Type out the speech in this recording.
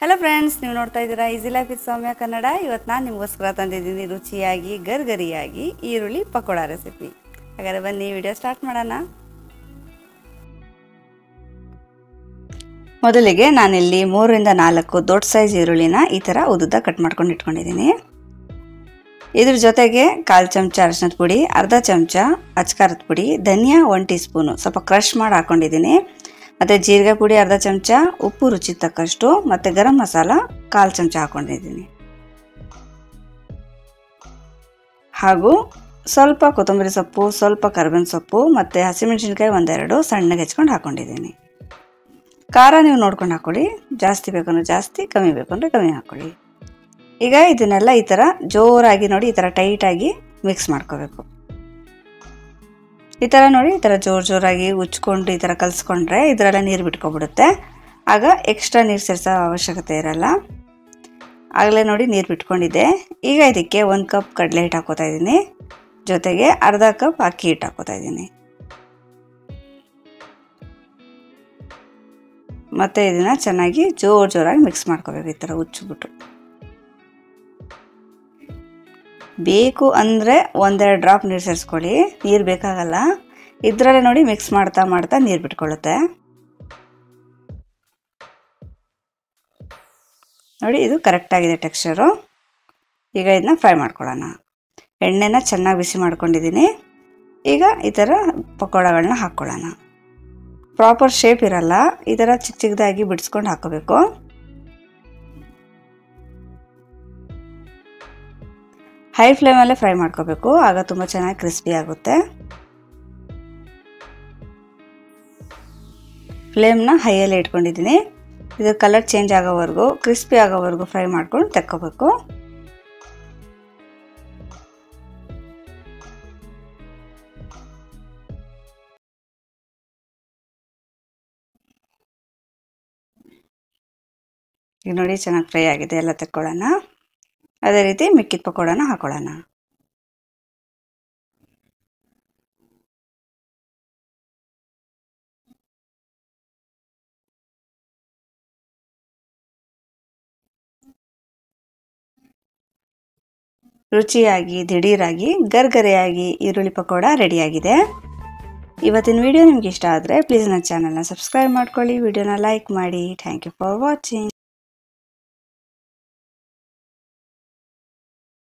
Hello friends, ನೀವು ನೋಡ್ತಾ ಇದ್ದೀರಾ ಈಸಿ ಲೈಫ್ ವಿತ್ ಸೌಮ್ಯ ಕನ್ನಡ. ಇವತ್ತು ನಾನು ನಿಮಗೋಸ್ಕರ ತಂದಿದ್ದೀನಿ ರುಚಿಯಾಗಿ ಗರ್ಗರಿಯಾಗಿ ಈರುಳ್ಳಿ ಪಕೋಡ ರೆಸಿಪಿ. ಹಾಗಾದ್ರೆ ಬನ್ನಿ ವಿಡಿಯೋ ಸ್ಟಾರ್ಟ್ ಮಾಡೋಣ. ಮೊದಲಿಗೆ ನಾನಿಲ್ಲಿ 3 ರಿಂದ 4 ದೊಡ್ಡ ಸೈಜ್ ಈರುಳ್ಳಿನ ಈ ಥರ ಉದ್ದುದ್ದ ಕಟ್ ಮಾಡ್ಕೊಂಡು ಇಟ್ಕೊಂಡಿದ್ದೀನಿ. ಇದ್ರ ಜೊತೆಗೆ 1/4 ಚಮಚ ಅರಿಶಿನದ ಪುಡಿ, ಅರ್ಧ ಚಮಚ ಅಚ್ಕಾರದ ಪುಡಿ, ಧನಿಯಾ 1 ಟೀ ಸ್ಪೂನು ಸ್ವಲ್ಪ ಕ್ರಷ್ ಮಾಡಿ ಹಾಕೊಂಡಿದ್ದೀನಿ. ಮತ್ತು ಜೀರಿಗೆ ಪುಡಿ ಅರ್ಧ ಚಮಚ, ಉಪ್ಪು ರುಚಿಗೆ ತಕ್ಕಷ್ಟು, ಮತ್ತು ಗರಂ ಮಸಾಲ 1/4 ಚಮಚ ಹಾಕೊಂಡಿದ್ದೀನಿ. ಹಾಗೂ ಸ್ವಲ್ಪ ಕೊತ್ತಂಬರಿ ಸೊಪ್ಪು, ಸ್ವಲ್ಪ ಕರಿಬೇವಿನ ಸೊಪ್ಪು ಮತ್ತು ಹಸಿಮೆಣಸಿನ್ಕಾಯಿ 1-2 ಸಣ್ಣಗೆ ಹೆಚ್ಕೊಂಡು ಹಾಕ್ಕೊಂಡಿದ್ದೀನಿ. ಖಾರ ನೀವು ನೋಡ್ಕೊಂಡು ಹಾಕ್ಕೊಳ್ಳಿ, ಜಾಸ್ತಿ ಬೇಕಂದ್ರೆ ಜಾಸ್ತಿ, ಕಮ್ಮಿ ಬೇಕಂದ್ರೆ ಕಮ್ಮಿ ಹಾಕ್ಕೊಳ್ಳಿ. ಈಗ ಇದನ್ನೆಲ್ಲ ಈ ಥರ ಜೋರಾಗಿ ನೋಡಿ ಈ ಥರ ಟೈಟಾಗಿ ಮಿಕ್ಸ್ ಮಾಡ್ಕೋಬೇಕು. ಈ ಥರ ನೋಡಿ ಈ ಥರ ಜೋರಾಗಿ ಉಚ್ಕೊಂಡು ಈ ಥರ ಕಲಿಸ್ಕೊಂಡ್ರೆ ಇದರೆಲ್ಲ ನೀರು ಬಿಟ್ಕೊಬಿಡುತ್ತೆ. ಆಗ ಎಕ್ಸ್ಟ್ರಾ ನೀರು ಸೇರಿಸೋ ಅವಶ್ಯಕತೆ ಇರಲ್ಲ. ಆಗಲೇ ನೋಡಿ ನೀರು ಬಿಟ್ಕೊಂಡಿದ್ದೆ. ಈಗ ಇದಕ್ಕೆ 1 ಕಪ್ ಕಡಲೆ ಹಿಟ್ಟು ಹಾಕೋತಾ ಇದ್ದೀನಿ, ಜೊತೆಗೆ ಅರ್ಧ ಕಪ್ ಅಕ್ಕಿ ಹಿಟ್ಟು ಹಾಕೋತಾ ಇದ್ದೀನಿ. ಮತ್ತು ಇದನ್ನು ಚೆನ್ನಾಗಿ ಜೋರಾಗಿ ಮಿಕ್ಸ್ ಮಾಡ್ಕೋಬೇಕು. ಈ ಥರ ಉಚ್ಚಿಬಿಟ್ಟು ಬೇಕು ಅಂದರೆ 1-2 ಡ್ರಾಪ್ ನೀರು ಸೇರಿಸ್ಕೊಳ್ಳಿ, ನೀರು ಬೇಕಾಗಲ್ಲ. ಇದರಲ್ಲೇ ನೋಡಿ ಮಿಕ್ಸ್ ಮಾಡ್ತಾ ನೀರು ಬಿಟ್ಕೊಳ್ಳುತ್ತೆ. ನೋಡಿ ಇದು ಕರೆಕ್ಟಾಗಿದೆ ಟೆಕ್ಸ್ಚರು. ಈಗ ಇದನ್ನ ಫ್ರೈ ಮಾಡ್ಕೊಳ್ಳೋಣ. ಎಣ್ಣೆನ ಚೆನ್ನಾಗಿ ಬಿಸಿ ಮಾಡ್ಕೊಂಡಿದ್ದೀನಿ. ಈಗ ಈ ಥರ ಪಕೋಡಗಳನ್ನ ಹಾಕ್ಕೊಳ್ಳೋಣ. ಪ್ರಾಪರ್ ಶೇಪ್ ಇರಲ್ಲ, ಈ ಥರ ಚಿಕ್ಕದಾಗಿ ಬಿಡಿಸ್ಕೊಂಡು ಹಾಕೋಬೇಕು. ಹೈ ಫ್ಲೇಮಲ್ಲೇ ಫ್ರೈ ಮಾಡ್ಕೋಬೇಕು, ಆಗ ತುಂಬ ಚೆನ್ನಾಗಿ ಕ್ರಿಸ್ಪಿ ಆಗುತ್ತೆ. ಫ್ಲೇಮ್ನ ಹೈಯಲ್ಲೇ ಇಟ್ಕೊಂಡಿದ್ದೀನಿ. ಇದು ಕಲರ್ ಚೇಂಜ್ ಆಗೋವರೆಗೂ, ಕ್ರಿಸ್ಪಿ ಆಗೋವರೆಗೂ ಫ್ರೈ ಮಾಡ್ಕೊಂಡು ತೆಕ್ಕೋಬೇಕು. ಈಗ ನೋಡಿ ಚೆನ್ನಾಗಿ ಫ್ರೈ ಆಗಿದೆ, ಎಲ್ಲ ತೆಕ್ಕೊಳ್ಳೋಣ. ಅದೇ ರೀತಿ ಮಿಕ್ಕಿದ ಪಕೋಡನ ಹಾಕೊಳ್ಳೋಣ. ರುಚಿಯಾಗಿ ದಿಢೀರಾಗಿ ಗರ್ಗರೆಯಾಗಿ ಈರುಳ್ಳಿ ಪಕೋಡ ರೆಡಿಯಾಗಿದೆ. ಇವತ್ತಿನ ವಿಡಿಯೋ ನಿಮ್ಗೆ ಇಷ್ಟ ಆದರೆ ಪ್ಲೀಸ್ ನನ್ನ ಚಾನಲ್ನ ಸಬ್ಸ್ಕ್ರೈಬ್ ಮಾಡ್ಕೊಳ್ಳಿ, ವಿಡಿಯೋನ ಲೈಕ್ ಮಾಡಿ. Thank you for watching.